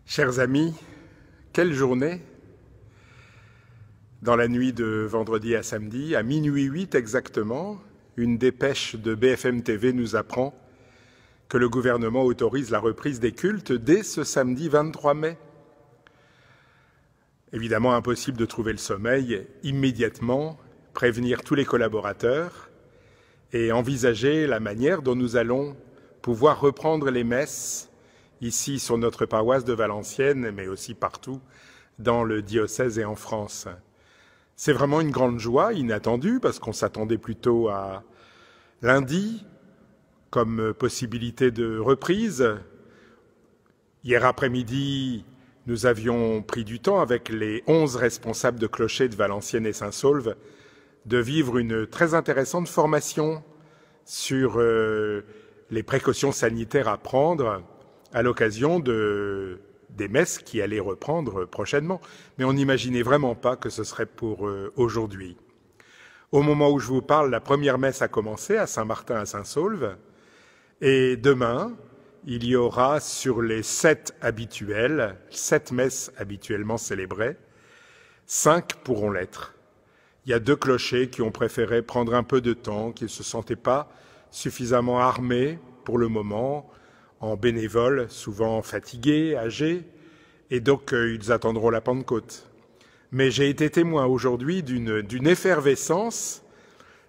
Chers amis, quelle journée! Dans la nuit de vendredi à samedi, à minuit 8 exactement, une dépêche de BFM TV nous apprend que le gouvernement autorise la reprise des cultes dès ce samedi 23 mai. Évidemment, impossible de trouver le sommeil immédiatement, prévenir tous les collaborateurs et envisager la manière dont nous allons pouvoir reprendre les messes ici sur notre paroisse de Valenciennes, mais aussi partout dans le diocèse et en France. C'est vraiment une grande joie, inattendue, parce qu'on s'attendait plutôt à lundi comme possibilité de reprise. Hier après-midi, nous avions pris du temps avec les 11 responsables de clochers de Valenciennes et Saint-Saulve de vivre une très intéressante formation sur les précautions sanitaires à prendre à l'occasion des messes qui allaient reprendre prochainement. Mais on n'imaginait vraiment pas que ce serait pour aujourd'hui. Au moment où je vous parle, la première messe a commencé à Saint-Martin à Saint-Saulve. Et demain, il y aura sur les 7 messes habituellement célébrées, 5 pourront l'être. Il y a 2 clochers qui ont préféré prendre un peu de temps, qui ne se sentaient pas suffisamment armés pour le moment, en bénévoles, souvent fatigués, âgés, et donc ils attendront la Pentecôte. Mais j'ai été témoin aujourd'hui d'une effervescence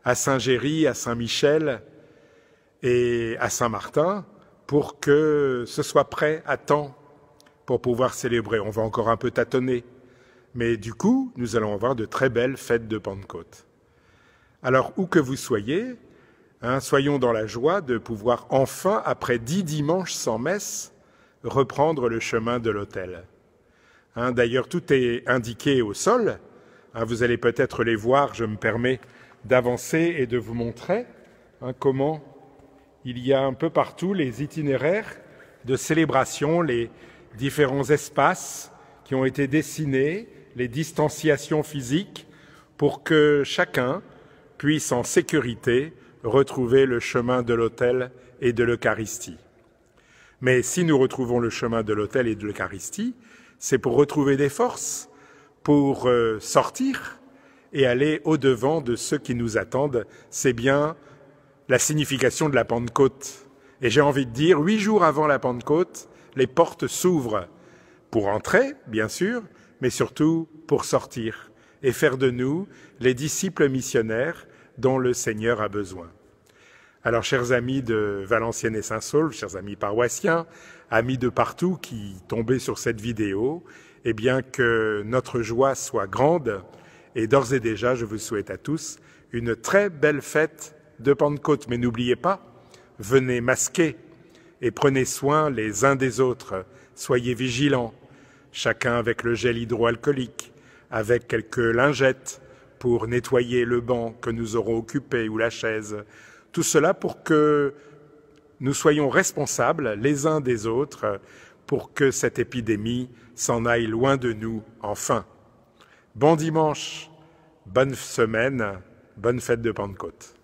à Saint-Géry, à Saint-Michel et à Saint-Martin pour que ce soit prêt à temps pour pouvoir célébrer. On va encore un peu tâtonner, mais du coup, nous allons avoir de très belles fêtes de Pentecôte. Alors, où que vous soyez, soyons dans la joie de pouvoir enfin, après 10 dimanches sans messe, reprendre le chemin de l'autel. D'ailleurs, tout est indiqué au sol. Vous allez peut-être les voir, je me permets d'avancer et de vous montrer comment il y a un peu partout les itinéraires de célébration, les différents espaces qui ont été dessinés, les distanciations physiques, pour que chacun puisse en sécurité retrouver le chemin de l'autel et de l'Eucharistie. Mais si nous retrouvons le chemin de l'autel et de l'Eucharistie, c'est pour retrouver des forces, pour sortir et aller au-devant de ceux qui nous attendent. C'est bien la signification de la Pentecôte. Et j'ai envie de dire, 8 jours avant la Pentecôte, les portes s'ouvrent pour entrer, bien sûr, mais surtout pour sortir et faire de nous les disciples missionnaires dont le Seigneur a besoin. Alors, chers amis de Valenciennes et Saint-Saulve, chers amis paroissiens, amis de partout qui tombaient sur cette vidéo, eh bien que notre joie soit grande. Et d'ores et déjà, je vous souhaite à tous une très belle fête de Pentecôte. Mais n'oubliez pas, venez masquer et prenez soin les uns des autres. Soyez vigilants, chacun avec le gel hydroalcoolique, avec quelques lingettes pour nettoyer le banc que nous aurons occupé ou la chaise. Tout cela pour que nous soyons responsables les uns des autres pour que cette épidémie s'en aille loin de nous enfin. Bon dimanche, bonne semaine, bonne fête de Pentecôte.